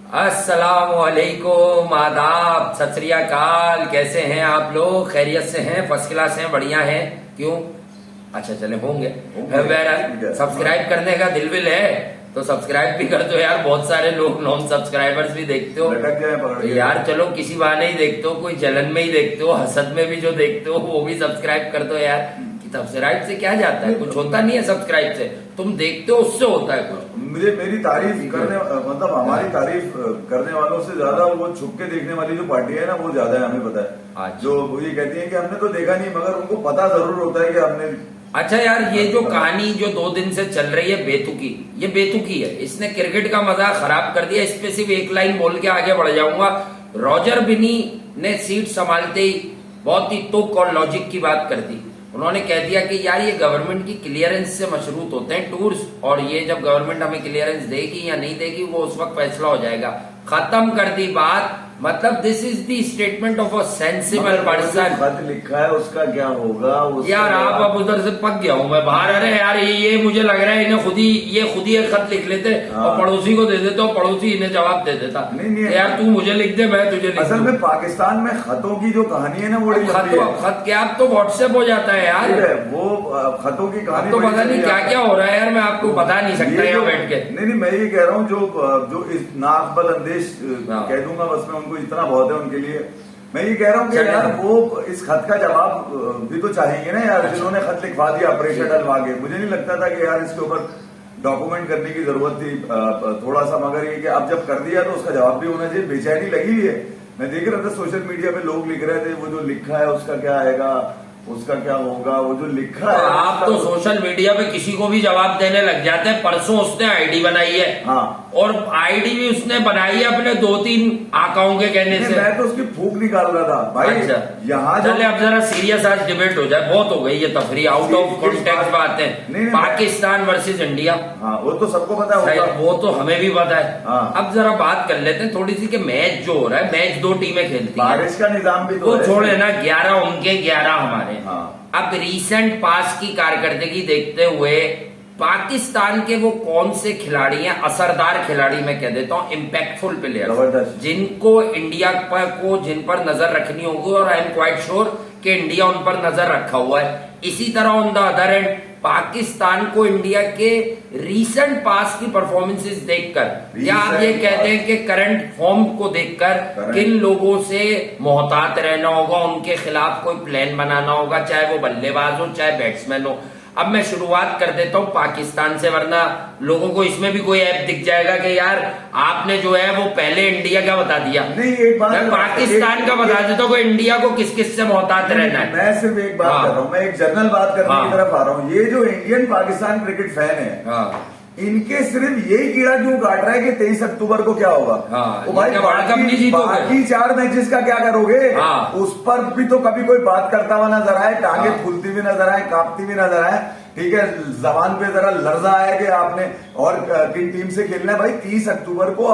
अस्सलामुअलैकुम, आदाब, सत श्री अकाल। कैसे हैं आप लोग? खैरियत से हैं? फर्स्ट क्लास हैं? बढ़िया हैं? क्यों? अच्छा चले होंगे। सब्सक्राइब करने का दिल विल है तो सब्सक्राइब भी कर दो यार। बहुत सारे लोग नॉन सब्सक्राइबर्स भी देखते हो तो यार चलो किसी बहाने ही देखते हो, कोई जलन में ही देखते हो, हसद में भी जो देखते हो वो भी सब्सक्राइब कर दो यार। सब्सक्राइब से क्या जाता है? कुछ होता नहीं है सब्सक्राइब से, तुम देखते हो उससे होता है कुछ। मेरी तारीफ करने मतलब हमारी तारीफ करने वालों से ज्यादा वो छुप के देखने वाली जो पार्टी है ना वो ज्यादा है, हमें पता है। जो वो ये कहती है कि हमने तो देखा नहीं, मगर उनको पता जरूर होता है कि हमने। अच्छा यार, ये जो कहानी जो 2 दिन से चल रही है बेतुकी, ये बेतुकी है। इसने क्रिकेट का मजा खराब कर दिया। इस पे सिर्फ एक लाइन बोल के आगे बढ़ जाऊंगा। रॉजर बिनी ने सीट संभालते ही बहुत ही तुक और लॉजिक की बात कर दी। उन्होंने कह दिया कि यार ये गवर्नमेंट की क्लियरेंस से मशरूत होते हैं टूर्स, और ये जब गवर्नमेंट हमें क्लियरेंस देगी या नहीं देगी वो उस वक्त फैसला हो जाएगा। खत्म कर दी बात। मतलब this is the statement of a sensible person. खत लिखा है उसका क्या होगा यार आप अब उधर से पक गया हूँ मैं बाहर। अरे यार ये मुझे लग रहा है इन्हें खुद ही एक खत लिख लेते और पड़ोसी को दे देते और पड़ोसी इन्हें जवाब दे देता। नहीं यार तू मुझे लिख दे, मैं तुझे लिख। असल में पाकिस्तान में खतों की जो कहानी है ना वो खत क्या अब तो व्हाट्सएप हो जाता है यार। वो खतों की कहानी तो पता नहीं क्या क्या हो रहा है यार, मैं आपको बता नहीं सकता यहाँ बैठ के। नहीं मैं ये कह रहा हूँ जो इस नाकबल अंदेश कह दूंगा बस मैं, उनको इतना बहुत है उनके लिए। मैं ये कह रहा हूँ कि यार वो इस खत का जवाब भी तो चाहेंगे ना यार। जिन्होंने खत लिखवा दिया प्रेशर डलवा के, मुझे नहीं लगता था कि यार इसके ऊपर डॉक्यूमेंट करने की जरूरत थी थोड़ा सा, मगर ये कि अब जब कर दिया तो उसका जवाब भी होना चाहिए। बेचैनी लगी हुई है। मैं देख रहा था सोशल मीडिया पे लोग लिख रहे थे वो जो लिखा है उसका क्या आएगा, उसका क्या होगा, वो जो लिखा है। आप तो सोशल मीडिया पे किसी को भी जवाब देने लग जाते हैं। परसों उसने आईडी बनाई है, हाँ, और आईडी भी उसने बनाई है अपने 2-3 आकाओं के कहने से। मैं तो उसकी फूक निकाल रहा था भाई। अच्छा, यहाँ चले अब जरा सीरियस आज डिबेट हो जाए। बहुत हो गई ये तफरी, आउट ऑफ कॉन्टेक्स्ट बातें। पाकिस्तान वर्सेस इंडिया, हाँ वो तो सबको पता है, वो तो हमें भी पता है। हाँ। अब जरा बात कर लेते हैं थोड़ी सी कि मैच जो हो रहा है, मैच 2 टीमें खेलती हैं, बारिश का निजाम भी तो छोड़े ना, 11 उनके 11 हमारे। हाँ। अब रिसेंट पास की कारकर्दगी देखते हुए पाकिस्तान के वो कौन से खिलाड़ी हैं, असरदार खिलाड़ी मैं कह देता हूं, इम्पैक्टफुल प्लेयर, जिनको इंडिया को जिन पर नजर रखनी होगी, और आई एम क्वाइट श्योर कि इंडिया उन पर नजर रखा हुआ है। इसी तरह on the other and Pakistan को इंडिया के रीसेंट पास की परफॉर्मेंसेस देखकर, या आप ये कहते हैं कि करंट फॉर्म को देखकर, किन लोगों से मोहतात रहना होगा, उनके खिलाफ कोई प्लान बनाना होगा, चाहे वो बल्लेबाज हो चाहे बैट्समैन हो। अब मैं शुरुआत कर देता हूं पाकिस्तान से, वरना लोगों को इसमें भी कोई ऐप दिख जाएगा कि यार आपने जो है वो पहले इंडिया का बता दिया। नहीं एक बात मैं पाकिस्तान का बता देता हूँ कि इंडिया को किस किस से मोहतात रहना है। मैं सिर्फ एक बात कर रहा हूँ, मैं एक जनरल बात करने की तरफ आ रहा हूँ। ये जो इंडियन पाकिस्तान क्रिकेट फैन है, इनके सिर्फ यही कीड़ा क्यों काट रहा है कि 23 अक्टूबर को क्या होगा। तो भाई बाकी 4 मैचेस का क्या करोगे? उस पर भी तो कभी कोई बात करता हुआ नजर आए, टांगे फूलती भी नजर आए, कांपती भी नजर आए, ठीक है, जबान पे जरा लर्जा है कि आपने और किन टीम से खेलना है। भाई 30 अक्टूबर को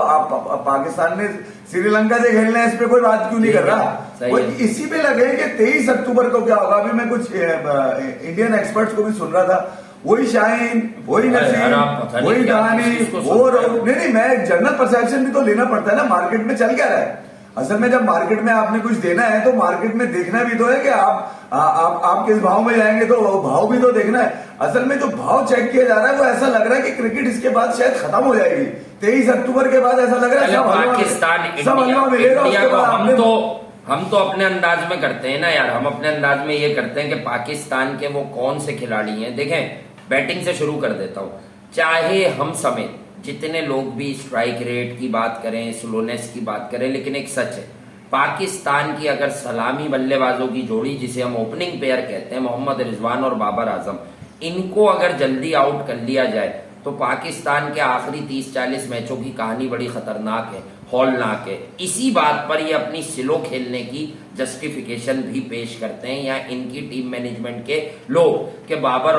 पाकिस्तान ने श्रीलंका से खेलना है, इस पे कोई बात क्यों नहीं कर रहा? वो इसी पे लगे कि 23 अक्टूबर को क्या होगा। अभी मैं कुछ इंडियन एक्सपर्ट्स को भी सुन रहा था, वही शाहीन, वही नसीम, वही कहानी, वो नहीं मैं जनरल परसेप्शन भी तो लेना पड़ता है ना। मार्केट में चल क्या रहा है? असल में जब मार्केट में आपने कुछ देना है तो मार्केट में देखना भी तो है कि आप किस भाव में जाएंगे, तो भाव भी तो देखना है। असल में जो भाव चेक किया जा रहा है वो ऐसा लग रहा है कि क्रिकेट इसके बाद शायद खत्म हो जाएगी। 23 अक्टूबर के बाद ऐसा लग रहा है पाकिस्तान सब हलवा मिलेगा। हम तो अपने अंदाज में करते हैं ना यार, हम अपने अंदाज में ये करते हैं कि पाकिस्तान के वो कौन से खिलाड़ी हैं। देखें, बैटिंग से शुरू कर देता हूं। चाहे हम समेत जितने लोग भी स्ट्राइक रेट की बात करें, स्लोनेस की बात करें, लेकिन एक सच है, पाकिस्तान की अगर सलामी बल्लेबाजों की जोड़ी, जिसे हम ओपनिंग पेयर कहते हैं, मोहम्मद रिजवान और बाबर आजम, इनको अगर जल्दी आउट कर लिया जाए तो पाकिस्तान के आखिरी 30-40 मैचों की कहानी बड़ी खतरनाक है, हौलनाक है। इसी बात पर ये अपनी स्लो खेलने की जस्टिफिकेशन भी पेश करते हैं, या इनकी टीम मैनेजमेंट के लोग, कि बाबर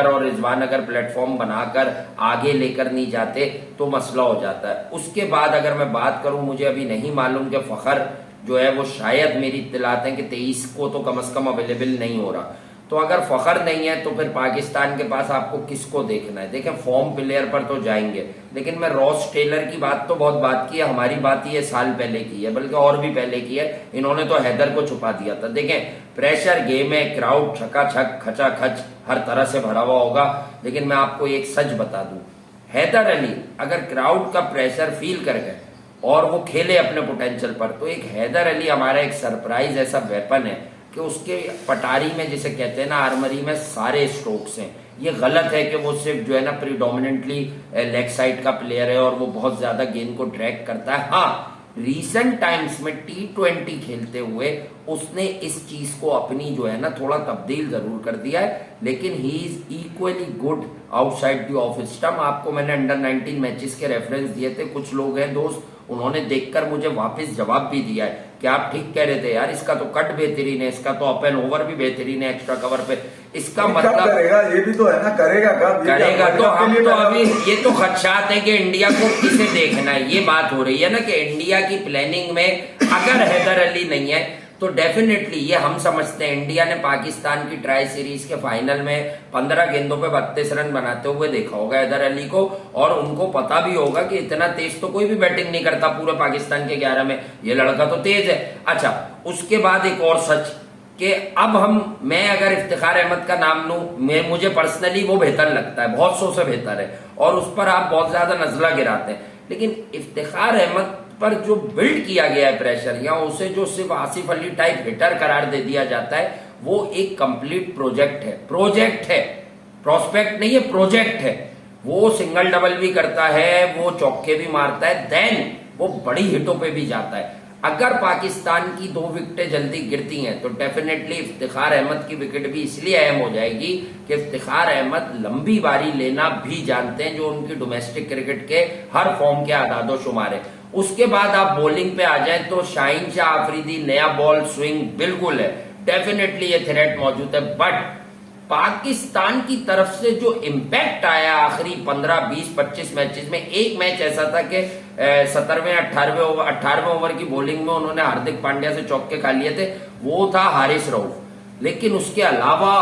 और रिजवान अगर प्लेटफॉर्म बनाकर आगे लेकर नहीं जाते तो मसला हो जाता है। उसके बाद अगर मैं बात करूं, मुझे अभी नहीं मालूम कि फखर जो है वो शायद, मेरी इत्तलात है कि 23 को तो कम से कम अवेलेबल नहीं हो रहा। तो अगर फखर नहीं है तो फिर पाकिस्तान के पास आपको किसको देखना है? देखें, फॉर्म प्लेयर पर तो जाएंगे, लेकिन मैं रॉस टेलर की बात तो बहुत बात की है, हमारी बात ये साल पहले की है, बल्कि और भी पहले की है। इन्होंने तो हैदर को छुपा दिया था। देखें, प्रेशर गेम है, क्राउड छकाछक खचाखच हर तरह से भरा हुआ होगा, लेकिन मैं आपको एक सच बता दूं, हैदर अली अगर क्राउड का प्रेशर फील कर गए और वो खेले अपने पोटेंशियल पर, तो एक हैदर अली हमारा एक सरप्राइज ऐसा वेपन है कि उसके पटारी में, जिसे कहते हैं ना, आर्मरी में सारे स्ट्रोक्स हैं। ये गलत है कि वो सिर्फ जो है ना प्रीडोमिनेंटली लेग साइड का प्लेयर है और वो बहुत ज्यादा गेंद को ड्रैग करता है। हाँ, रीसेंट टाइम्स में T20 खेलते हुए उसने इस चीज को अपनी जो है ना थोड़ा तब्दील जरूर कर दिया है, लेकिन he is equally good outside the off stump. आपको मैंने अंडर 19 मैचेस के रेफरेंस दिए थे, कुछ लोग हैं दोस्त, उन्होंने देखकर मुझे वापस जवाब भी दिया है कि आप ठीक कह रहे थे यार, इसका तो कट बेहतरीन है, इसका तो अप एंड ओवर भी बेहतरीन है एक्स्ट्रा कवर पे। इसका मतलब करेगा, ये भी तो है ना, करेगा कब करेगा? तो हम तो अभी ये तो खदशात है कि इंडिया को किसे देखना है, ये बात हो रही है ना कि इंडिया की प्लानिंग में अगर हैदर अली नहीं है तो डेफिनेटली ये हम समझते हैं, इंडिया ने पाकिस्तान की ट्राई सीरीज के फाइनल में 15 गेंदों पे 32 रन बनाते हुए देखा होगा हैदर अली को, और उनको पता भी होगा कि इतना तेज तो कोई भी बैटिंग नहीं करता पूरे पाकिस्तान के 11 में, ये लड़का तो तेज है। अच्छा, उसके बाद एक और सच कि अब मैं अगर इफ्तिखार अहमद का नाम लूं, मुझे पर्सनली वो बेहतर लगता है, बहुत सौ से बेहतर है, और उस पर आप बहुत ज्यादा नजला गिराते हैं, लेकिन इफ्तिखार अहमद पर जो बिल्ड किया गया है प्रेशर, या उसे जो सिर्फ आसिफ अली टाइप हिटर करार दे दिया जाता है, वो एक कंप्लीट प्रोजेक्ट है, प्रोस्पेक्ट नहीं है, प्रोजेक्ट है। वो सिंगल डबल भी करता है, वो चौके भी मारता है, देन वो बड़ी हिटों पे भी जाता है। अगर पाकिस्तान की 2 विकेटें जल्दी गिरती हैं तो डेफिनेटली इफ्तिखार अहमद की विकेट भी इसलिए अहम हो जाएगी कि इफ्तिखार अहमद लंबी बारी लेना भी जानते हैं, जो उनकी डोमेस्टिक क्रिकेट के हर फॉर्म के आदादो शुमार है। उसके बाद आप बॉलिंग पे आ जाएं तो शाहीन शाह आफरीदी नया बॉल स्विंग बिल्कुल है, डेफिनेटली ये थ्रेट मौजूद है, बट पाकिस्तान की तरफ से जो इम्पैक्ट आया आखिरी 15, 20, 25 मैचेस में, एक मैच ऐसा था कि 17वें 18वें ओवर की बॉलिंग में उन्होंने हार्दिक पांड्या से चौके खा लिए थे, वो था हारिस रऊफ। लेकिन उसके अलावा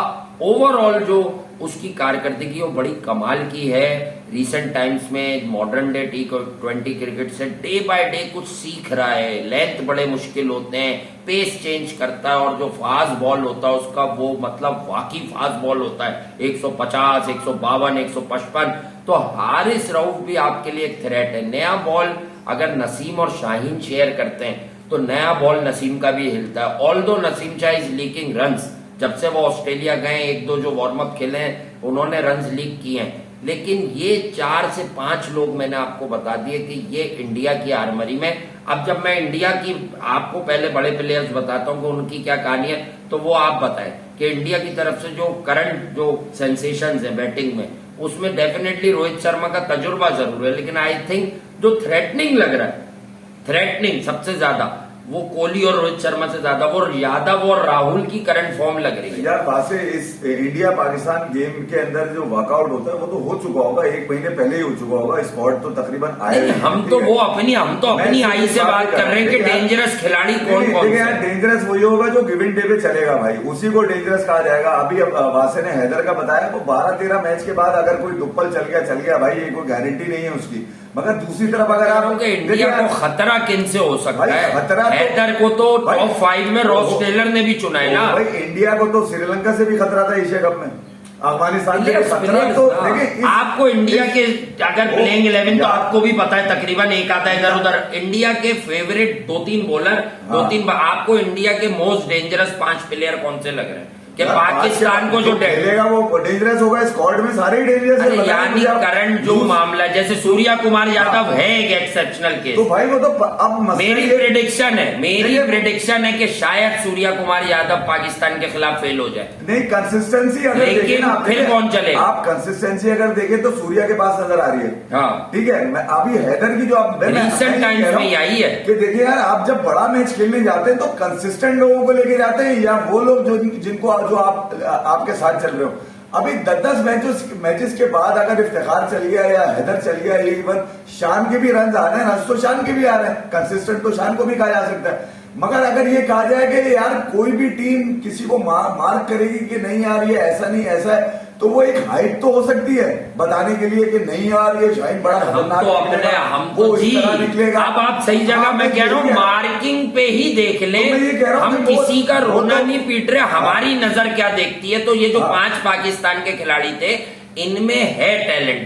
ओवरऑल जो उसकी कारकर्दगी वो बड़ी कमाल की है। रिसेंट टाइम्स में मॉडर्न डे T20 क्रिकेट से डे बाय डे कुछ सीख रहा है, लेंथ बड़े मुश्किल होते हैं, पेस चेंज करता है, और जो फास्ट बॉल होता है उसका वो मतलब वाकई फास्ट बॉल होता है, 150, 152, 155। तो हारिस रऊफ भी आपके लिए एक थ्रेट है। नया बॉल अगर नसीम और शाहीन शेयर करते हैं तो नया बॉल नसीम का भी हिलता है। Although Naseem Shah is leaking runs, जब से वो ऑस्ट्रेलिया गए 1-2 जो वार्म अप खेले हैं उन्होंने रन्स लीक किए हैं, लेकिन ये 4 से 5 लोग मैंने आपको बता दिए कि ये इंडिया की आर्मरी में। अब जब मैं इंडिया की आपको पहले बड़े प्लेयर्स बताता हूं कि उनकी क्या कहानी है, तो वो आप बताएं कि इंडिया की तरफ से जो करंट जो सेंसेशंस है बैटिंग में, उसमें डेफिनेटली रोहित शर्मा का तजुर्बा जरूर है, लेकिन आई थिंक जो थ्रेटनिंग लग रहा है, थ्रेटनिंग सबसे ज्यादा वो कोहली और रोहित शर्मा से ज्यादा वो यादव और राहुल की करंट फॉर्म लग रही है। यार बासे इस इंडिया पाकिस्तान गेम के अंदर जो वर्कआउट होता है वो तो हो चुका होगा, 1 महीने पहले ही हो चुका होगा, स्क्वाड तो तकरीबन आए। हम तो अपनी आई से बात कर रहे हैं कि डेंजरस खिलाड़ी कौन कौन है। डेंजरस वही होगा जो गिवन डे पे चलेगा भाई, उसी को डेंजरस कहा जाएगा। अभी वासे ने हैदर का बताया, वो 12-13 मैच के बाद अगर कोई दुप्पल चल गया भाई, ये कोई गारंटी नहीं है उसकी। मगर दूसरी तरफ अगर आप इंडिया को खतरा किन से हो सकता है? खतरा हैदर को तो टॉप 5 में रॉस टेलर ने भी चुना है ना भाई। इंडिया को तो श्रीलंका से भी खतरा था एशिया कप में, अफगानिस्तान से खतरा। तो देखिए आपको इंडिया के अगर प्लेइंग 11 तो आपको भी पता है, तकरीबन एक आता है इधर उधर। इंडिया के फेवरेट 2-3 बॉलर, 2-3 आपको इंडिया के मोस्ट डेंजरस 5 प्लेयर कौन से लग रहे हैं कि पाकिस्तान को जो खेलेगा वो डेंजरस होगा? स्क्वाड में सारे ही डेंजरस है, यानी करंट जो मामला, जैसे सूर्या कुमार यादव है एक एक्सेप्शनल केस। तो भाई वो तो अब मेरी प्रेडिक्शन है कि शायद सूर्या कुमार यादव पाकिस्तान के खिलाफ फेल हो जाए। नहीं, कंसिस्टेंसी अगर लेकिन फिर कौन चले? आप कंसिस्टेंसी अगर देखें तो सूर्या के पास नजर आ रही है। हाँ ठीक है, अभी हैदर की जो आप रिसेंट टाइम्स में आई है कि देखिए यार, आप जब बड़ा मैच खेलने जाते हैं तो कंसिस्टेंट लोगों को लेके जाते हैं, या वो लोग जिनको जो आपके साथ चल रहे हो। अभी 10 मैचेस के बाद अगर इफ्तिखार चल गया या हैदर चल गया, इवन शान के भी रन आ रहे हैं, रन तो शान के भी आ रहे हैं, कंसिस्टेंट तो शान को भी कहा जा सकता है। मगर अगर ये कहा जाए कि यार कोई भी टीम किसी को मार्क करेगी कि नहीं यार ये ऐसा नहीं ऐसा है, तो वो एक हाइट तो हो सकती है बताने के लिए कि नहीं यार ये शाहिन बड़ा खतरनाक निकलेगा। अब आप सही जगह, मैं कह रहा हूँ मार्किंग पे ही देख ले, हम किसी का रोना नहीं पीट रहे, हमारी नजर क्या देखती है। तो ये जो 5 पाकिस्तान के खिलाड़ी थे, इनमें है टैलेंट,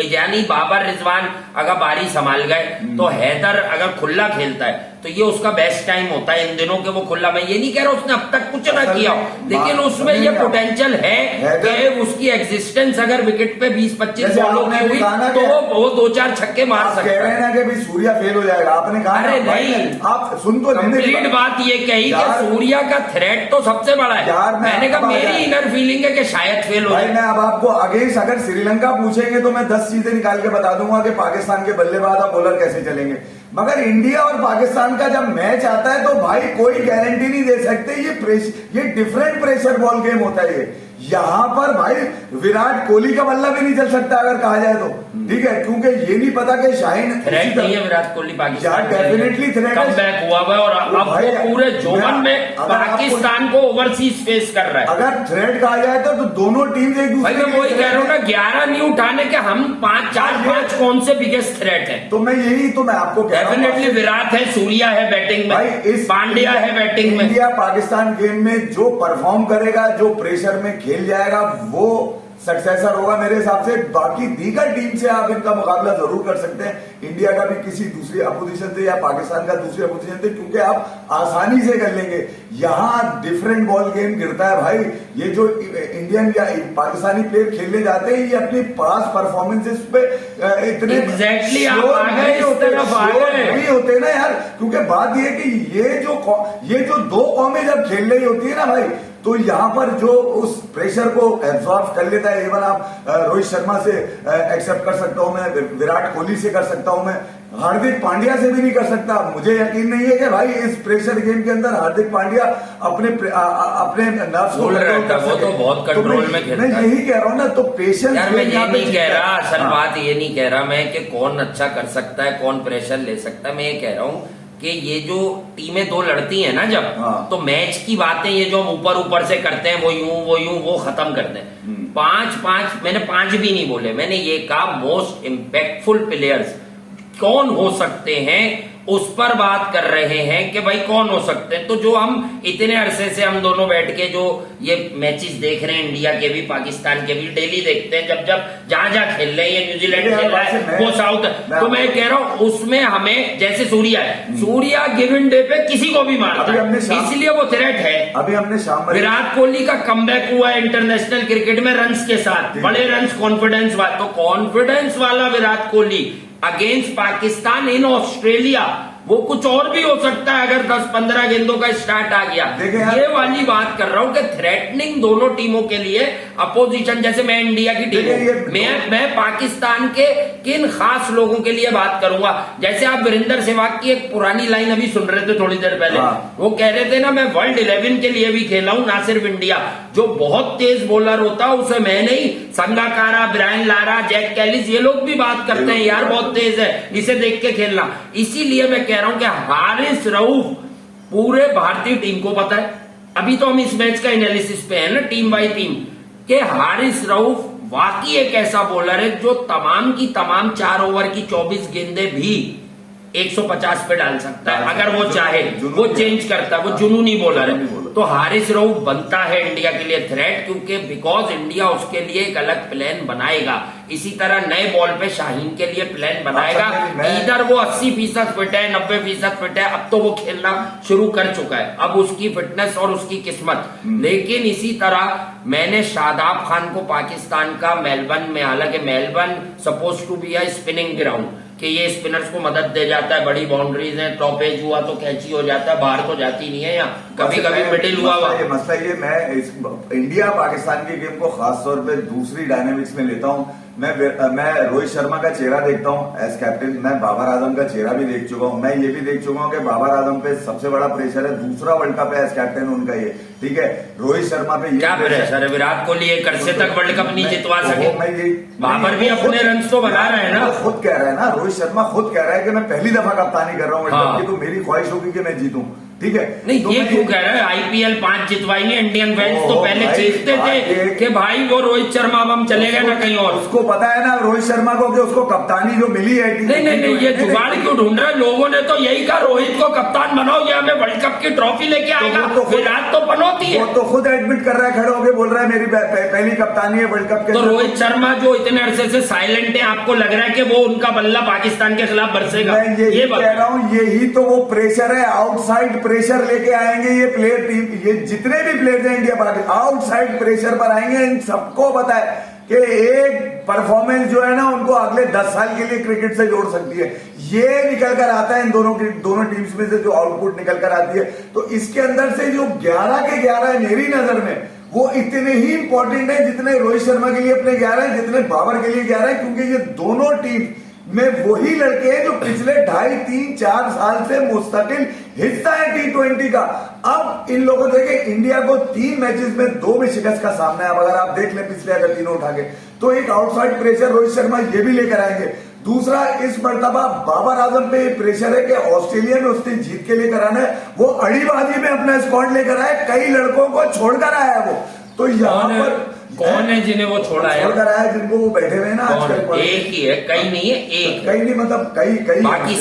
यानी बाबर रिजवान अगर बारी संभाल गए तो हैदर अगर खुला खेलता है तो ये उसका बेस्ट टाइम होता है इन दिनों के। वो खुला, मैं ये नहीं कह रहा उसने अब तक कुछ ना किया, लेकिन उसमें ये पोटेंशियल है कि उसकी एग्जिस्टेंस अगर विकेट पे 20-25 बॉलों की हुई तो वो 2-4 छक्के मार सकता है। कह रहे हैं ना कि भाई सूर्या फेल हो जाएगा, आपने कहा अरे नहीं, आप सुन तो कंप्लीट बात ये कही कि सूर्या का थ्रेट तो सबसे बड़ा है। मैंने कहा मेरी इनर फीलिंग है कि शायद फेल हो जाए। मैं अब आपको अगेंस्ट अगर श्रीलंका पूछेंगे तो मैं 10 चीजें निकाल के बता दूंगा कि पाकिस्तान के बल्लेबाज और बॉलर कैसे चलेंगे। मगर इंडिया और पाकिस्तान का जब मैच आता है तो भाई कोई गारंटी नहीं दे सकते, ये डिफरेंट प्रेशर बॉल गेम होता है। यहाँ पर भाई विराट कोहली का बल्ला भी नहीं चल सकता अगर कहा जाए तो, ठीक है, क्योंकि ये नहीं पता कि शाहिन थ्रेट नहीं है Virat Kohli Pakistan, definitely threat come back हुआ है और अब वो पूरे जोन में पाकिस्तान को ओवरसीज फेस कर रहा है। अगर थ्रेट कहा जाए तो दोनों टीम एक दूसरे, मैं वही कह रहा हूँ ना, 11 नहीं उठाने के हम 4-5 कौन से बिगेस्ट थ्रेट है। तो मैं आपको डेफिनेटली विराट है, सूर्या है बैटिंग में, पांड्या है बैटिंग में। इंडिया पाकिस्तान गेम में जो परफॉर्म करेगा, जो प्रेशर में खेल जाएगा, वो सक्सेसर होगा मेरे हिसाब से। बाकी दीगर टीम से आप इनका मुकाबला जरूर कर सकते हैं, इंडिया का भी किसी दूसरी अपोजिशन से या पाकिस्तान का दूसरी अपोजिशन से, क्योंकि आप आसानी से कर लेंगे। यहां डिफरेंट बॉल गेम गिरता है भाई। ये जो इंडियन या पाकिस्तानी प्लेयर खेलने जाते हैं, ये अपनी पास परफॉर्मेंसेस पे इतने एग्जैक्टली नहीं होते ना यार, क्योंकि बात ये है कि ये जो 2 कौमें जब खेल रही होती है ना भाई, तो यहां पर जो उस प्रेशर को एब्जॉर्ब कर लेता है, इवन आप रोहित शर्मा से एक्सेप्ट कर सकता हूं मैं, विराट कोहली से कर सकता हूं मैं, हार्दिक पांड्या से भी नहीं कर सकता। मुझे यकीन नहीं है कि भाई इस प्रेशर गेम के अंदर हार्दिक पांड्या अपने नर्व्स को वो तो बहुत कंट्रोल में खेलता है। मैं यही कह रहा हूं ना, तो पेशेंस। यार मैं ये नहीं कह रहा, असल बात ये नहीं कह रहा मैं कि कौन अच्छा कर सकता है, कौन प्रेशर ले सकता है। मैं ये कह रहा हूँ कि ये जो टीमें 2 लड़ती हैं ना जब, तो मैच की बातें ये जो हम ऊपर से करते हैं, वो खत्म कर दें। 5 मैंने 5 भी नहीं बोले, मैंने ये कहा मोस्ट इम्पैक्टफुल प्लेयर्स कौन हो सकते हैं, उस पर बात कर रहे हैं कि भाई कौन हो सकते हैं। तो जो हम इतने अरसे से हम दोनों बैठ के जो ये मैचेस देख रहे हैं, इंडिया के भी पाकिस्तान के भी डेली देखते हैं, जब जहां खेल रहे हैं, ये न्यूजीलैंड खेल रहा है, वो साउथ, तो मैं कह रहा हूं उसमें हमें, जैसे सूर्या गिवन डे पे किसी को भी मारता है, इसलिए वो थ्रेट है। अभी हमने विराट कोहली का कमबैक हुआ है इंटरनेशनल क्रिकेट में रन्स के साथ, बड़े रन्स, कॉन्फिडेंस वाला, तो कॉन्फिडेंस वाला Virat Kohli against Pakistan in Australia, वो कुछ और भी हो सकता है अगर 10-15 गेंदों का स्टार्ट आ गया। ये वाली बात कर रहा हूं कि थ्रेटनिंग दोनों टीमों के लिए अपोजिशन, जैसे मैं इंडिया की टीम हूं, मैं पाकिस्तान के किन खास लोगों के लिए बात करूंगा। जैसे आप वीरेंद्र सहवाग की एक पुरानी लाइन अभी सुन रहे थे थोड़ी देर पहले, वो कह रहे थे ना, मैं वर्ल्ड 11 के लिए भी खेला हूं, ना सिर्फ इंडिया। जो बहुत तेज बॉलर होता है उसे मैं नहीं, Sangakkara, Brian Lara, Jacques Kallis, ये लोग भी बात करते हैं यार बहुत तेज है, इसे देख के खेलना। इसीलिए मैं कह रहा हूं कि हारिस रऊफ पूरे भारतीय टीम को पता है, अभी तो हम इस मैच का एनालिसिस पे है ना, टीम बाय टीम, कि हारिस रऊफ वाकई एक ऐसा बॉलर है जो तमाम की तमाम 4 ओवर की 24 गेंदें भी 150 पे डाल सकता है अगर वो चाहे, वो चेंज करता है, वो जुनूनी बॉलर है। तो हारिस रऊफ बनता है इंडिया के लिए थ्रेट, क्योंकि बिकॉज इंडिया उसके लिए एक अलग प्लान बनाएगा। इसी तरह नए बॉल पे शाहीन के लिए प्लान बनाएगा, इधर वो 80% फिट है, 90% फिट है, अब तो वो खेलना शुरू कर चुका है, अब उसकी फिटनेस और उसकी किस्मत। लेकिन इसी तरह मैंने शादाब खान को पाकिस्तान का मेलबर्न में, हालांकि Melbourne suppose to be a spinning ground, कि ये स्पिनर्स को मदद दे जाता है, बड़ी बाउंड्रीज हैं, टॉप एज हुआ तो कैची हो जाता है, बाहर तो जाती नहीं है, यहाँ कभी कभी मिडिल हुआ मसला ये मैं इंडिया पाकिस्तान की गेम को खास तौर पे दूसरी डायनेमिक्स में लेता हूँ। मैं रोहित शर्मा का चेहरा देखता हूँ एज कैप्टन, मैं बाबर आजम का चेहरा भी देख चुका हूँ। मैं ये भी देख चुका हूँ कि बाबर आजम पे सबसे बड़ा प्रेशर है, दूसरा वर्ल्ड कप है एज कैप्टन उनका ये, ठीक है। रोहित शर्मा पे क्या प्रेशर है, विराट कोहली एक अरसे तक वर्ल्ड कप नहीं जितवा सके, बाबर भी अपने रन तो बना रहे हैं ना, खुद कह रहा है ना, रोहित शर्मा खुद कह रहा है कि मैं पहली दफा कप्तानी कर रहा हूँ वर्ल्ड कप की, तो मेरी ख्वाहिश होगी कि मैं जीतूं, ठीक है। नहीं तो ये क्यों कह रहे हैं IPL 5 जितवाई नहीं? इंडियन फैंस तो पहले चीखते थे कि भाई वो रोहित शर्मा अब हम चले गए ना कहीं और। उसको पता है ना रोहित शर्मा को कि उसको कप्तानी जो मिली है। नहीं ये जुगाड़ क्यों ढूंढ रहे? लोगों ने तो यही कहा रोहित को कप्तान बनाओ, ये हमें वर्ल्ड कप की ट्रॉफी लेके आएगा। विराट तो बनोती है, वो तो खुद एडमिट कर रहा है, खड़े होके बोल रहा है मेरी पहली कप्तानी है वर्ल्ड कप के। तो रोहित शर्मा जो इतने अरसे से साइलेंट है, आपको लग रहा है कि वो उनका बल्ला पाकिस्तान के खिलाफ बरसेगा? मैं ये कह रहा हूँ, यही तो वो प्रेशर है, आउटसाइड प्रेशर लेके आएंगे ये प्लेयर टीम, ये जितने भी प्लेयर्स हैं इंडिया पाकिस्तान आउटसाइड प्रेशर पर आएंगे। इन सबको पता है कि एक परफॉर्मेंस जो है ना उनको अगले 10 साल के लिए क्रिकेट से जोड़ सकती है। ये निकल कर आता है इन दोनों टीम्स में से जो आउटपुट निकल कर आती है। तो इसके अंदर से जो 11 के 11 मेरी नजर में वो इतने ही इंपॉर्टेंट है जितने रोहित शर्मा के लिए अपने 11 है, जितने बाबर के लिए 11 है, क्योंकि ये दोनों टीम में वही लड़के हैं जो पिछले 2.5, 3, 4 साल से मुस्तकिल हिस्सा है T20 का। अब इन लोगों देखे इंडिया को 3 मैचेस में 2 में शिकस्त का सामना है। अब अगर आप देख लें पिछले अगर तीनों उठा के, तो एक आउटसाइड प्रेशर रोहित शर्मा ये भी लेकर आएंगे। दूसरा, इस मर्तबा बाबर आजम पे प्रेशर है कि ऑस्ट्रेलिया में उसने जीत के लेकर आना है। वो अड़ीबाजी में अपना स्क्वाड लेकर आए, कई लड़कों को छोड़कर आया है वो। तो यहाँ पर कौन है जिन्हें वो छोड़ा है? छोड़कर आया जिनको वो बैठे हुए ना आजकल। एक ही है, कई नहीं है, एक कई नहीं, मतलब कई बाकी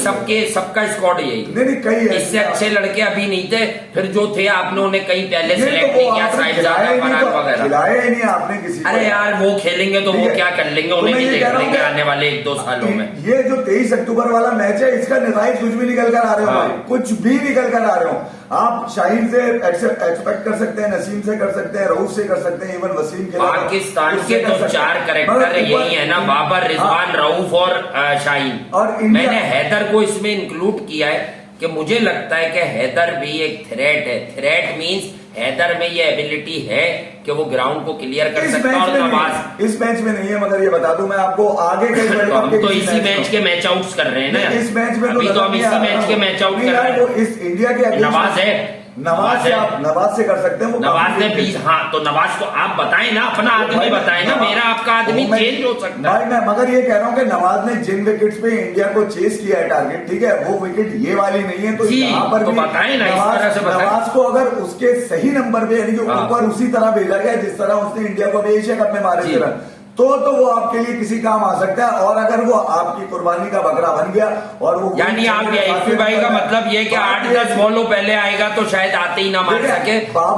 सबका स्क्वाड यही नहीं कई है। इससे अच्छे लड़के अभी नहीं थे, फिर जो थे आपने उन्हें कहीं पहले सेलेक्ट नहीं किया, साहिबजादा फरहान वगैरह खिलाया ही नहीं आपने किसी। अरे यार वो खेलेंगे तो वो क्या कर लेंगे, उन्हें नहीं देख लेंगे आने वाले 1-2 सालों में। ये जो 23 अक्टूबर वाला मैच है, इसका नतीजा कुछ भी निकल कर आ रहे हो भाई, कुछ भी निकल कर आ रहे हो। आप शाहीन से एक्सपेक्ट कर सकते हैं, नसीम से कर सकते हैं, रऊफ से कर सकते हैं, इवन वसीम के पाकिस्तान के तो 4 कैरेक्टर यही है ना, बाबर, रिजवान, रऊफ और शाहीन। और मैंने हैदर को इसमें इंक्लूड किया है कि मुझे लगता है कि हैदर भी एक थ्रेट है। थ्रेट मींस हैदर में ये एबिलिटी है कि वो ग्राउंड को क्लियर कर सकता है। और नवाज इस मैच में नहीं है, मगर ये बता दूं मैं आपको आगे के हम तो इसी मैच के मैच आउट्स कर रहे हैं ना इस मैच में। अभी तो हम इसी मैच के मैच आउट कर रहे हैं। इस इंडिया के नवाज है, नवाज से आप नवाज से कर सकते हैं। वो नवाज ने 20, हाँ तो नवाज को आप बताएं ना, अपना आदमी बताएं ना, मेरा आपका आदमी चेंज हो सकता है। मैं मगर ये कह रहा हूँ कि नवाज ने जिन विकेट्स पे इंडिया को चेस किया है टारगेट, ठीक है, वो विकेट ये वाली नहीं है। तो यहाँ पर तो बताएं ना, इस तरह से बताएं। नवाज को अगर उसके सही नंबर पे यानी कि ऊपर उसी तरह भेजा गया जिस तरह उसने इंडिया को एशिया कप में मारे थे, तो वो आपके लिए किसी काम आ सकता है। और अगर वो आपकी कुर्बानी का बकरा बन गया और वो यानी आप भाई का मतलब ये कि 8-10 बॉलों पहले आएगा तो शायद आते ही ना मार सके,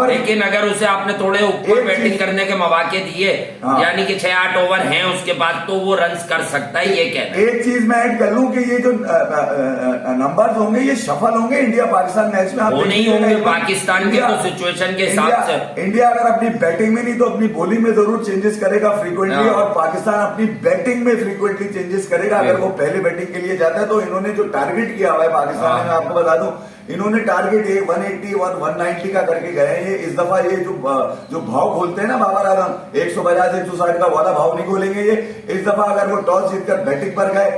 लेकिन अगर उसे आपने थोड़े ऊपर बैटिंग करने के मौके दिए, यानी कि 6-8 ओवर हैं उसके बाद, तो वो रन कर सकता है। ये कहना एक चीज मैं ऐड कर लूं कि ये जो नंबर्स होंगे ये सफल होंगे इंडिया पाकिस्तान मैच में। वो नहीं होंगे पाकिस्तान के तो सिचुएशन के हिसाब से। इंडिया अगर अपनी बैटिंग में नहीं तो अपनी बॉलिंग में जरूर चेंजेस करेगा फ्रीक्वेंटली, और पाकिस्तान अपनी बैटिंग में फ्रीक्वेंटली चेंजेस करेगा। अगर वो पहले बैटिंग के लिए जाता है तो इन्होंने जो टारगेट किया हुआ है पाकिस्तान में, आपको बता दूं, इन्होंने टारगेट 180 190 का करके गए हैं। ये इस दफा ये जो भाव खोलते हैं ना बाबर आजम, 150 160 का वाला भाव नहीं खोलेंगे ये। इस दफा अगर वो टॉस जीतकर बैटिंग पर गए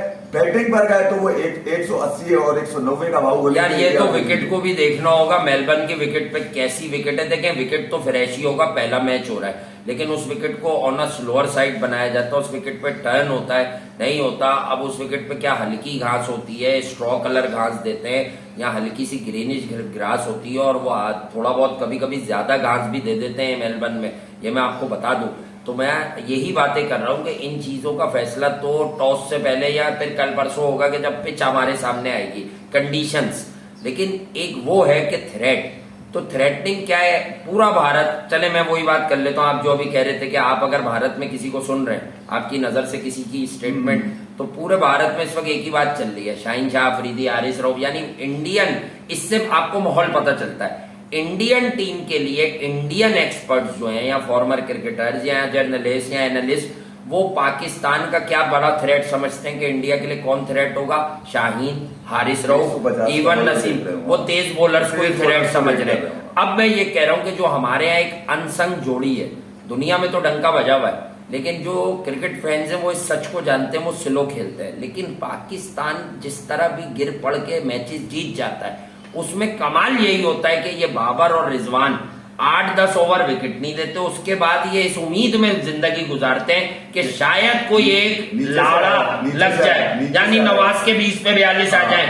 तो वो 180 और 190 का भाव बोलेंगे। यार ये तो विकेट को भी देखना होगा, मेलबर्न की विकेट पे कैसी विकेट है। देखें विकेट तो फ्रेश ही होगा, पहला मैच हो रहा है, लेकिन उस विकेट को ऑन अ स्लोअर साइड बनाया जाता है। उस विकेट पे टर्न होता है, नहीं होता। अब उस विकेट पे क्या हल्की घास होती है, स्ट्रॉ कलर घास देते हैं, या हल्की सी ग्रीनिश ग्रास होती है, और वो थोड़ा बहुत कभी कभी ज्यादा घास भी दे देते हैं मेलबर्न में, ये मैं आपको बता दूं। तो मैं यही बातें कर रहा हूं कि इन चीजों का फैसला तो टॉस से पहले या फिर कल परसों होगा कि जब पिच हमारे सामने आएगी, कंडीशंस। लेकिन एक वो है कि थ्रेट, तो थ्रेटनिंग क्या है पूरा भारत। चले मैं वही बात कर लेता हूँ, आप जो अभी कह रहे थे कि आप अगर भारत में किसी को सुन रहे हैं, आपकी नजर से किसी की स्टेटमेंट, तो पूरे भारत में इस वक्त एक ही बात चल रही है, शाहीन शाह अफरीदी, हारिस रऊफ, यानी इंडियन। इससे आपको माहौल पता चलता है। इंडियन टीम के लिए इंडियन एक्सपर्ट्स जो हैं, या फॉर्मर क्रिकेटर्स या जर्नलिस्ट या एनालिस्ट, वो पाकिस्तान का क्या बड़ा थ्रेट समझते हैं कि इंडिया के लिए कौन थ्रेट होगा? शाहीन, हारिस रऊफ, इवन नसीम, वो तेज बॉलर्स को थ्रेट समझ रहे हैं। अब मैं ये कह रहा हूं कि जो हमारे यहाँ एक अनसंग जोड़ी है, दुनिया में तो डंका बजा हुआ है, लेकिन जो क्रिकेट फैंस हैं वो इस सच को जानते हैं, वो स्लो खेलते हैं। लेकिन पाकिस्तान जिस तरह भी गिर पड़ के मैचेस जीत जाता है, उसमें कमाल यही होता है कि ये बाबर और रिजवान 8-10 ओवर विकेट नहीं देते, उसके बाद ये इस उम्मीद में जिंदगी गुजारते हैं कि शायद कोई एक लाड़ा लग जाए, यानी नवाज के 20 पे 42 आ जाए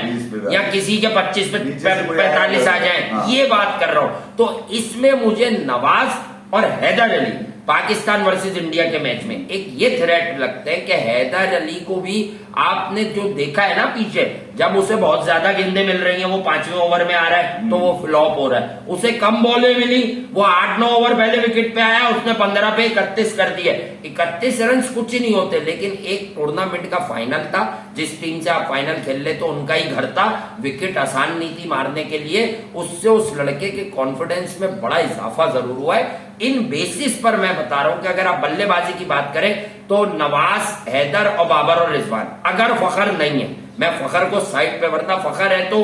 या किसी के 25 पे 45 आ जाए, ये बात कर रहा हूं। तो इसमें मुझे नवाज और हैदर अली पाकिस्तान वर्सेस इंडिया के मैच में एक ये थ्रेट लगता है कि हैदर अली को भी आपने जो देखा है ना पीछे, जब उसे बहुत ज्यादा गेंदें मिल रही हैं, वो 5वें ओवर में आ रहा है तो वो फ्लॉप हो रहा है, उसे कम बॉलें मिली, वो 8-9 ओवर पहले विकेट पे आया, उसने 15 पे 31 कर दिए। 31 रन कुछ नहीं होते, लेकिन एक टूर्नामेंट का फाइनल था, जिस टीम से आप फाइनल खेल ले तो उनका ही घर था, विकेट आसान नहीं थी मारने के लिए, उससे उस लड़के के कॉन्फिडेंस में बड़ा इजाफा जरूर हुआ है। इन बेसिस पर मैं बता रहा हूं कि अगर आप बल्लेबाजी की बात करें तो नवाज, हैदर और बाबर और रिजवान, अगर फखर नहीं है, मैं फखर को साइड पे बढ़ता, फखर है तो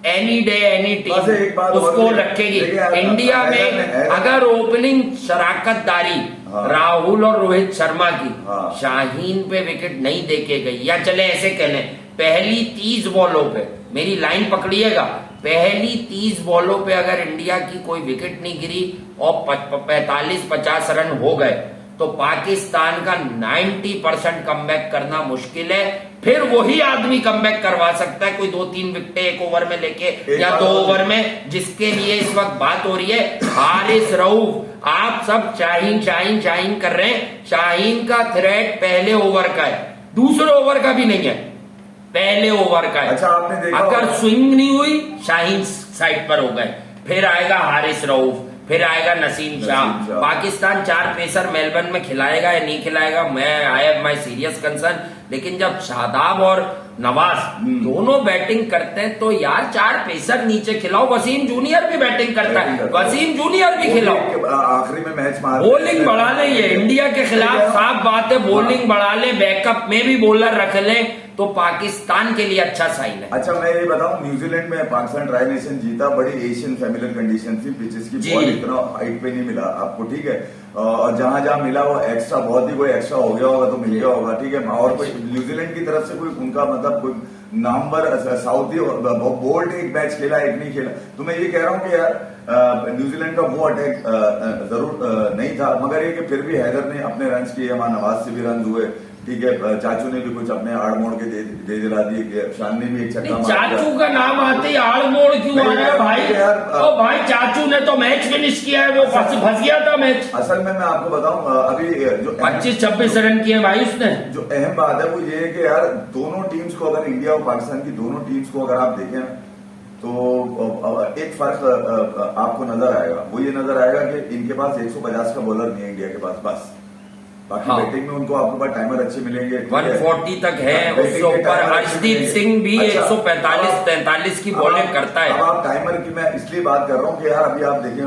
एनी डे एनी टीम उसको रखेगी। इंडिया में अगर ओपनिंग शराकतदारी राहुल और रोहित शर्मा की शाहीन पे विकेट नहीं देके गई, या चले ऐसे कह लें पहली 30 बॉलों पे, मेरी लाइन पकड़िएगा, पहली 30 बॉलों पे अगर इंडिया की कोई विकेट नहीं गिरी और 45-50 रन हो गए तो पाकिस्तान का 90% कमबैक करना मुश्किल है। फिर वही आदमी कमबैक करवा सकता है, कोई 2-3 विकेट एक ओवर में लेके या 2 ओवर में, जिसके लिए इस वक्त बात हो रही है हारिस रऊफ। आप सब शाहीन शाहीन शाहीन कर रहे हैं, शाहीन का थ्रेट पहले ओवर का है, दूसरे ओवर का भी नहीं है, पहले ओवर का है। अच्छा, आपने देखा अगर स्विंग नहीं हुई शाहीन साइड पर हो गए, फिर आएगा हारिस रऊफ, फिर आएगा नसीम शाह। पाकिस्तान 4 पेसर मेलबर्न में खिलाएगा या नहीं खिलाएगा, मैं I have my serious concern. लेकिन जब शादाब और नवाज दोनों बैटिंग करते हैं तो यार 4 पेसर नीचे खिलाओ, वसीम जूनियर भी बैटिंग करता है, वसीम जूनियर भी खिलाओ, आखिरी में मैच मार, बॉलिंग बढ़ा ले, ये इंडिया के खिलाफ साफ बात है, बॉलिंग बढ़ा ले, बैकअप में भी बॉलर रख ले तो पाकिस्तान के लिए अच्छा साइन है। अच्छा, मैं ये बताऊं, न्यूजीलैंड में पाकिस्तान ट्राई नेशन जीता, बड़ी एशियन फैमिलियर कंडीशन थी, पिचेस की बॉल इतना हाइट पे नहीं मिला आपको, ठीक है, और जहां जहां मिला वो एक्स्ट्रा, बहुत ही कोई एक्स्ट्रा हो गया होगा तो मिल गया होगा, ठीक है, और कोई न्यूजीलैंड की तरफ से कोई उनका मतलब कोई नंबर साउथी बोल्ट एक मैच खेला, एक नहीं खेला, तो मैं ये कह रहा हूं कि यार न्यूजीलैंड का वो अटैक जरूर नहीं था, मगर ये कि फिर भी हैदर ने अपने रन किए, वहां नवाज से भी रन हुए, ठीक है, चाचू ने भी कुछ अपने आड़ मोड़ के दे दिला दिए, शान ने भी एक छक्का मारा। चाचू का नाम आते ही आड़ मोड़ क्यों आ रहा है भाई? ओ भाई, चाचू ने तो मैच फिनिश किया है, वो फंस गया था मैच। असल में मैं आपको बताऊं, अभी जो 25-26 रन किए भाई उसने। जो अहम बात है वो ये है कि यार दोनों टीम्स को, अगर इंडिया और पाकिस्तान की दोनों टीम्स को अगर आप देखें तो एक फर्क आपको नजर आएगा, वो ये नजर आएगा कि इनके पास 150 का बॉलर नहीं है इंडिया के पास, बस बाकी बैटिंग में उनको आपके पास टाइमर अच्छे मिलेंगे, 140 तक है, उसके ऊपर हर्षदीप सिंह भी 145-43 की बॉलिंग करता है। अब आप टाइमर की मैं इसलिए बात कर रहा हूँ कि यार अभी आप देखें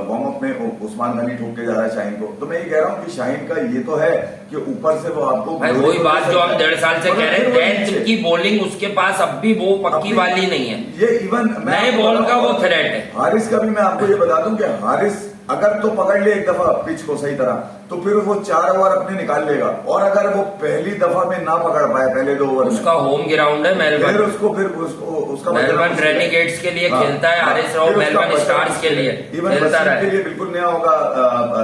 वार्म अप में उस्मान गनी ठोक के जा रहा है शाहीन को, तो मैं ये कह रहा हूँ कि शाहीन का ये तो है कि ऊपर से वो आपको वही बात जो हम 1.5 साल से कह रहे हैं, डेथ की बॉलिंग उसके पास अब भी वो पक्की वाली नहीं है, ये इवन नए बॉल का वो थ्रेट है। हारिस का भी मैं आपको ये बता दूं कि हारिस अगर तो पकड़ ले एक दफा पिच को सही तरह, तो फिर वो 4 ओवर अपने निकाल लेगा, और अगर वो पहली दफा में ना पकड़ पाए पहले 2 ओवर, उसका होम ग्राउंड है मेलबर्न, उसका मेलबर्न रेनिगेट्स के लिए खेलता है हारिस राव, मेलबर्न स्टार्स के लिए खेलता है, के लिए बिल्कुल नया होगा,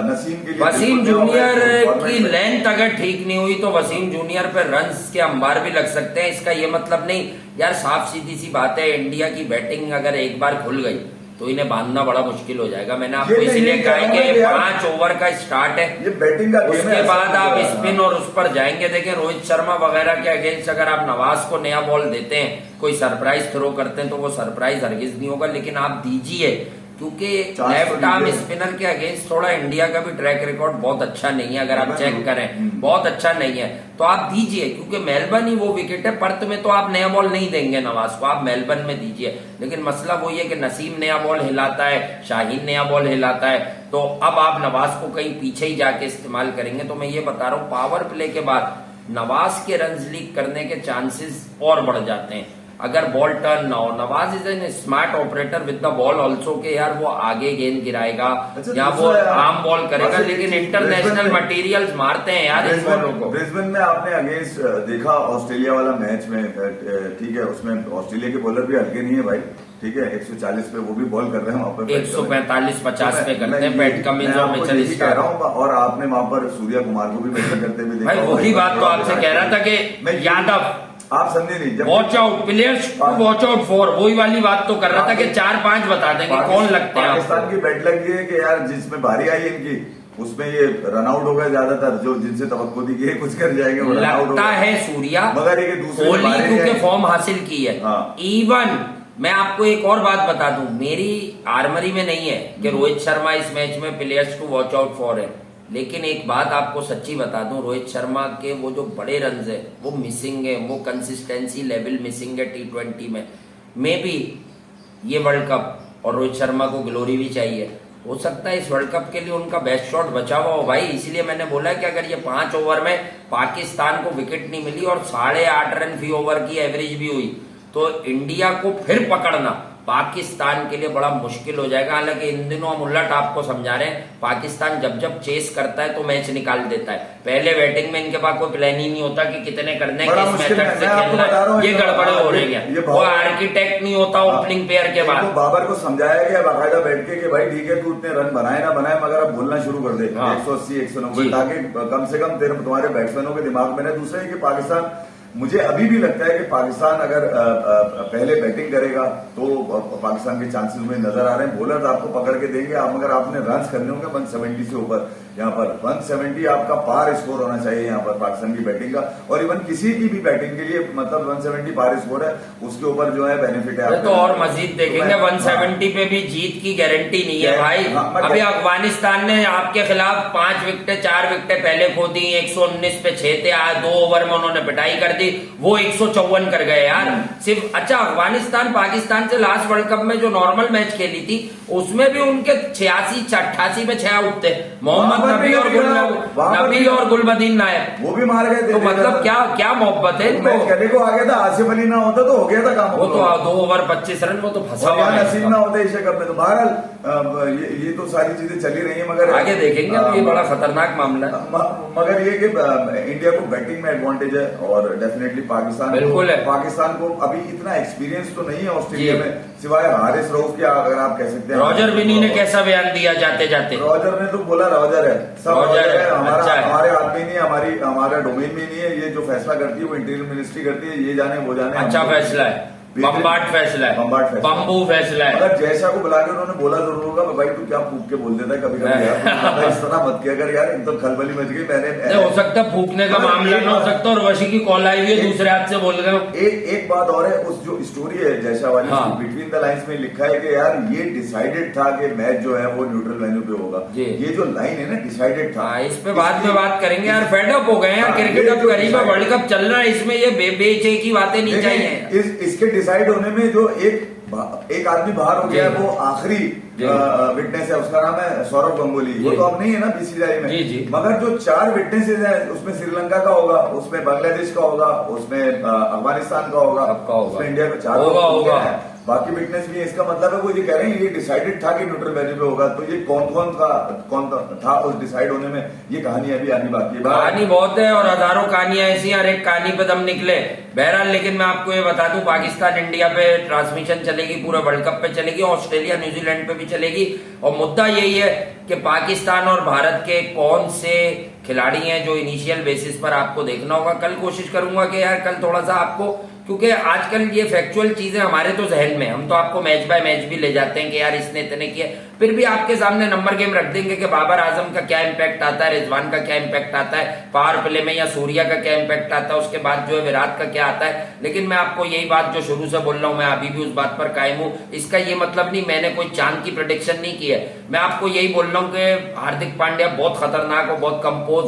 नसीम के लिए, वसीम जूनियर की लेंथ अगर ठीक नहीं हुई तो वसीम जूनियर पे रन्स के अंबार भी लग सकते हैं। इसका ये मतलब नहीं यार, साफ सीधी सी बात है, इंडिया की बैटिंग अगर एक बार खुल गई तो इन्हें बांधना बड़ा मुश्किल हो जाएगा। मैंने आपको इसलिए कहा है कि 5 ओवर का स्टार्ट है, ये बैटिंग का, उसके बाद आप स्पिन और उस पर जाएंगे। देखें रोहित शर्मा वगैरह के अगेंस्ट अगर आप नवाज को नया बॉल देते हैं, कोई सरप्राइज थ्रो करते हैं तो वो सरप्राइज हरगिज नहीं होगा, लेकिन आप दीजिए, क्योंकि लेफ्ट आर्म स्पिनर के अगेंस्ट थोड़ा इंडिया का भी ट्रैक रिकॉर्ड बहुत अच्छा नहीं है, अगर आप चेक करें बहुत अच्छा नहीं है, तो आप दीजिए, क्योंकि मेलबर्न ही वो विकेट है। पर्थ में तो आप नया बॉल नहीं देंगे नवाज को, आप मेलबर्न में दीजिए, लेकिन मसला वही है कि नसीम नया बॉल हिलाता है, शाहीन नया बॉल हिलाता है, तो अब आप नवाज को कहीं पीछे ही जाके इस्तेमाल करेंगे। तो मैं ये बता रहा हूँ, पावर प्ले के बाद नवाज के रन लीक करने के चांसेस और बढ़ जाते हैं अगर बॉल टर्न ना हो। Nawaz is an smart operator with the ball also, के यार वो आगे गेंद गिराएगा या वो आम बॉल करेगा, लेकिन इंटरनेशनल मटेरियल्स मारते हैं यार इस बॉलों को। ब्रिस्बेन में आपने अगेंस्ट देखा ऑस्ट्रेलिया वाला मैच में, ठीक है, उसमें ऑस्ट्रेलिया के बॉलर भी हल्के नहीं है भाई, ठीक है 140 पे वो भी बॉल कर रहे हैं वहां पर, 145-50 पे करते हैं पैट कमिंस और मिचेल कह रहा हूँ। और आपने वहां पर सूर्या कुमार को भी बैटिंग करते हुए देखा। भाई वही बात तो आपसे कह रहा था कि यादव आप समझे नहीं, जब watch out players watch out for, वही वाली बात तो कर रहा था कि 4-5 बता देंगे कौन लगते हैं। पाकिस्तान की बैट लगी है कि यार जिसमें बारी आई इनकी उसमें ये रन आउट हो गए ज्यादातर, जो जिनसे तवक्को दी गई कुछ कर जाएंगे वो रन आउट लगता है सूर्या, मगर ये दूसरे कोहली क्योंकि फॉर्म हासिल की है। हाँ। इवन मैं आपको एक और बात बता दूं, मेरी आर्मरी में नहीं है कि रोहित शर्मा इस मैच में players to watch out for है, लेकिन एक बात आपको सच्ची बता दूं, रोहित शर्मा के वो जो बड़े रन है वो मिसिंग है, वो कंसिस्टेंसी लेवल मिसिंग है T20 में। मे बी ये वर्ल्ड कप और रोहित शर्मा को ग्लोरी भी चाहिए, हो सकता है इस वर्ल्ड कप के लिए उनका बेस्ट शॉट बचा हुआ हो भाई। इसलिए मैंने बोला कि अगर ये 5 ओवर में पाकिस्तान को विकेट नहीं मिली और 8.5 रन फी ओवर की एवरेज भी हुई तो इंडिया को फिर पकड़ना पाकिस्तान के लिए बड़ा मुश्किल हो जाएगा। हालांकि इन दिनों हम उल्टा आपको समझा रहे हैं, पाकिस्तान जब जब चेस करता है तो मैच निकाल देता है। पहले बैटिंग में इनके पास कोई प्लान ही नहीं होता कि कितने करने किस मेथड से खेलना है, ये गड़बड़े हो रही है। वो आर्किटेक्ट नहीं होता ओपनिंग पेयर के बाद। बाबर को समझाया गया बाकायदा बैठ के कि भाई ठीक है तू इतने रन बनाए ना बनाए मगर अब बोलना शुरू कर दे 180 190 ताकि कम से कम तुम्हारे बैट्समैनों के दिमाग में। दूसरा है कि पाकिस्तान, मुझे अभी भी लगता है कि पाकिस्तान अगर पहले बैटिंग करेगा तो पाकिस्तान के चांसेस में नजर आ रहे हैं। बॉलर आपको पकड़ के देंगे, आप मगर आपने रन करने होंगे 170 से ऊपर। यहाँ पर 170 आपका पार स्कोर होना चाहिए यहाँ पर पाकिस्तान की बैटिंग का, और इवन किसी की भी बैटिंग के लिए मतलब 170 पार स्कोर है, उसके ऊपर जो है बेनिफिट है। तो और मजीद देखेंगे 170 पे भी जीत की गारंटी नहीं है भाई। अभी अफगानिस्तान ने आपके खिलाफ 5 विकेटें 4 विकेटें पहले खो दी, 119 पे 6 थे, आज 2 ओवर में उन्होंने पिटाई कर दी, वो 154 कर गए यार सिर्फ। अच्छा, अफगानिस्तान पाकिस्तान से लास्ट वर्ल्ड कप में जो नॉर्मल मैच खेली थी उसमें भी उनके 88 पे 6 आउट थे, मोहम्मद नबी और गुलबदीन नायब, वो भी मार गए थे। तो मतलब क्या मोहब्बत है कहने को आ गया था, आसिफ अली ना होता तो हो गया था काम। वो तो 2 ओवर 25 रन, वो तो फंसा हुआ नसीब ना होता एशिया कप में। तो बहरहाल ये तो सारी चीजें चली रही है, मगर आगे देखेंगे। ये बड़ा खतरनाक मामला है, मगर ये कि इंडिया को बैटिंग में एडवांटेज है और डेफिनेटली पाकिस्तान बिल्कुल है। पाकिस्तान को अभी इतना एक्सपीरियंस तो नहीं है ऑस्ट्रेलिया में, सिवाय हारिस रऊफ के, अगर आप कह सकते हैं। रॉजर बिनी ने कैसा बयान दिया जाते जाते? रॉजर ने तो बोला रॉजर है, सब रॉजर है, अच्छा हमारे आदमी नहीं है, हमारा डोमेन में नहीं है, ये जो फैसला करती है वो इंटीरियर मिनिस्ट्री करती है, ये जाने वो जाने। अच्छा फैसला है, बम्बाट फैसला है, बम्बू फैसला है। अगर जैसा को बुला के उन्होंने बोला जरूर होगा भाई तू क्या फूक के बोल देता है कभी कभी यार, इस तरह मत किया कर यार, तो खलबली मच गई। मैंने हो सकता फूकने का मामला ना हो सकता, और वशी की कॉल आई हुई है दूसरे हाथ से बोल रहे हो। एक बात और है, उस जो स्टोरी है जैसा वाली बिटवीन द लाइन्स में लिखा है कि यार ये डिसाइडेड था कि मैच जो है वो न्यूट्रल वेन्यू पे होगा। ये जो लाइन है ना डिसाइडेड था, इस पे बाद में बात करेंगे यार। फेडअप हो गए यार, क्रिकेट अब करीब वर्ल्ड कप चल रहा है, इसमें ये बेचे की बातें नहीं चाहिए। इसके डिसाइड होने में जो एक आदमी बाहर हो गया, वो आखिरी विटनेस है, उसका नाम है सौरभ गंगुली। वो तो अब नहीं है ना बीसीसीआई में, मगर जो 4 विटनेसेस हैं उसमें श्रीलंका का होगा, उसमें बांग्लादेश का होगा, उसमें अफगानिस्तान का होगा, उसमें इंडिया का 4 होगा, बाकी विटनेस भी है। इसका मतलब है वो ये कह रहे हैं ये डिसाइडेड था कि न्यूट्रल वेन्यू पे होगा। तो ये कौन था उस डिसाइड होने में, ये कहानी अभी आनी बाकी है। कहानी बहुत है और हजारों कहानियां ऐसी, हर एक कहानी पे दम निकले। बहरहाल लेकिन मैं आपको ये बता दूं, पाकिस्तान इंडिया पे ट्रांसमिशन चलेगी, पूरे वर्ल्ड कप पे चलेगी, ऑस्ट्रेलिया न्यूजीलैंड पे भी चलेगी। और मुद्दा यही है कि पाकिस्तान और भारत के कौन से खिलाड़ी हैं जो इनिशियल बेसिस पर आपको देखना होगा। कल कोशिश करूंगा कि यार कल थोड़ा सा आपको, क्योंकि आजकल ये फैक्चुअल चीजें हमारे तो जहन में, हम तो आपको मैच बाय मैच भी ले जाते हैं कि यार इसने इतने किए, फिर भी आपके सामने नंबर गेम रख देंगे कि बाबर आजम का क्या इम्पैक्ट आता है, रिजवान का क्या इम्पैक्ट आता है, पावर प्ले में, या सूर्या का क्या इम्पैक्ट आता है, उसके बाद जो है विराट का क्या आता है। लेकिन मैं आपको यही बात जो शुरू से बोल रहा हूं, मैं अभी भी उस बात पर कायम हूं। इसका ये मतलब नहीं मैंने कोई चांद की प्रेडिक्शन नहीं की है, मैं आपको यही बोल रहा हूं कि हार्दिक पांड्या बहुत खतरनाक और बहुत कंपोज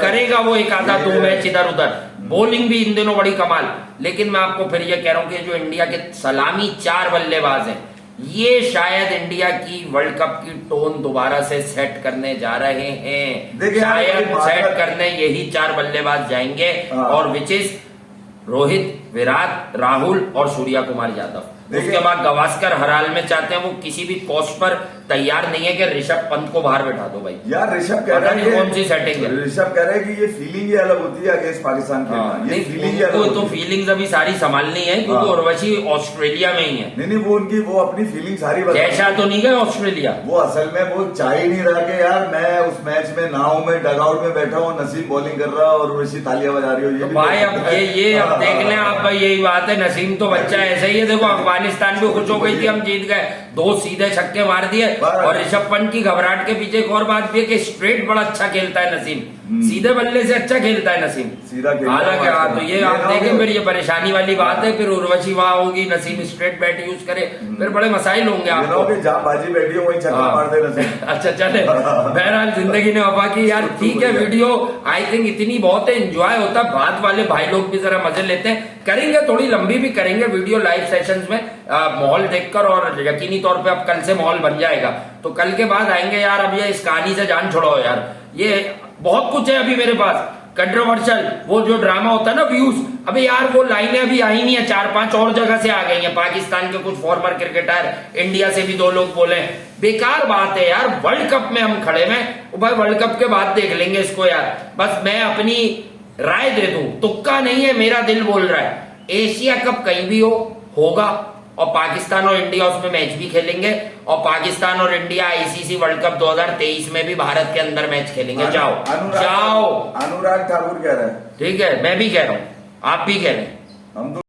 करेगा, वो एक आधा 2 मैच इधर उधर, बॉलिंग भी इन दिनों बड़ी कमाल। लेकिन मैं आपको फिर ये कह रहा हूं कि जो इंडिया के सलामी 4 बल्लेबाज हैं, ये शायद इंडिया की वर्ल्ड कप की टोन दोबारा से सेट करने जा रहे हैं। शायद सेट करने यही 4 बल्लेबाज जाएंगे, और विच इज रोहित, विराट, राहुल और सूर्या कुमार यादव। उसके बाद गावस्कर हर हाल में चाहते हैं, वो किसी भी कॉस्ट पर तैयार नहीं है कि ऋषभ पंत को बाहर बैठा दो भाई। यार ऋषभ कह रहा है कौन सी सेटिंग है, ऋषभ कह रहे हैं कि ये फीलिंग ही अलग होती है अगेंस्ट पाकिस्तान की। ये फीलिंग तो फीलिंग्स अभी सारी संभालनी है, क्योंकि उर्वशी ऑस्ट्रेलिया में ही है। नहीं वो उनकी वो अपनी फीलिंग सारी जैसा तो नहीं गए ऑस्ट्रेलिया, वो असल में वो चाह ही नहीं रहा कि यार मैं उस मैच में ना हूं, मैं डगआउट में बैठा हूँ, नसीम बॉलिंग कर रहा और उर्वशी तालियां बजा रही हो। ये भाई अब ये अब देख लें आप भाई, यही बात है। नसीम तो बच्चा ऐसा ही है, देखो अफगानिस्तान भी खुश हो गई थी, हम जीत गए, 2 सीधे छक्के मार दिए। और ऋषभ पंत की घबराहट के पीछे एक और बात भी है कि स्ट्रेट बड़ा अच्छा खेलता है नसीम, सीधे बल्ले से अच्छा खेलता है नसीम, सीधा हालांकि। हाँ तो ये आप देखें फिर ये परेशानी वाली बात है। फिर उर्वशी वहां होगी, नसीम स्ट्रेट बैट यूज करे, फिर बड़े मसाइल होंगे आपको। जहाँ बाजी बैठी हो वहीं छक्का मार दे नसीम। अच्छा चले, बहरहाल जिंदगी ने वफा की यार। ठीक है, वीडियो आई थिंक इतनी बहुत है, एंजॉय होता है, बात वाले भाई लोग भी जरा मजे लेते हैं। करेंगे थोड़ी लंबी भी करेंगे वीडियो लाइव सेशंस में, माहौल देखकर, और यकीनी तौर पे अब कल से माहौल बन जाएगा तो कल के बाद आएंगे यार। अब ये इस कहानी से जान छोड़ो यार, ये बहुत कुछ है अभी मेरे पास कंट्रोवर्शियल। वो जो ड्रामा होता है ना व्यूज, अबे यार वो लाइनें अभी आई नहीं है, 4-5 और जगह से आ गई हैं। पाकिस्तान के कुछ फॉर्मर क्रिकेटर, इंडिया से भी 2 लोग बोले, बेकार बात है यार। वर्ल्ड कप में हम खड़े में, भाई वर्ल्ड कप के बाद देख लेंगे इसको यार। बस मैं अपनी राय दे दूं, तुक्का नहीं है, मेरा दिल बोल रहा है एशिया कप कहीं भी होगा और पाकिस्तान और इंडिया उसमें मैच भी खेलेंगे, और पाकिस्तान और इंडिया आईसीसी वर्ल्ड कप 2023 में भी भारत के अंदर मैच खेलेंगे। जाओ जाओ, अनुराग ठाकुर कह रहे हैं। ठीक है, मैं भी कह रहा हूं, आप भी कह रहे हैं। हम तो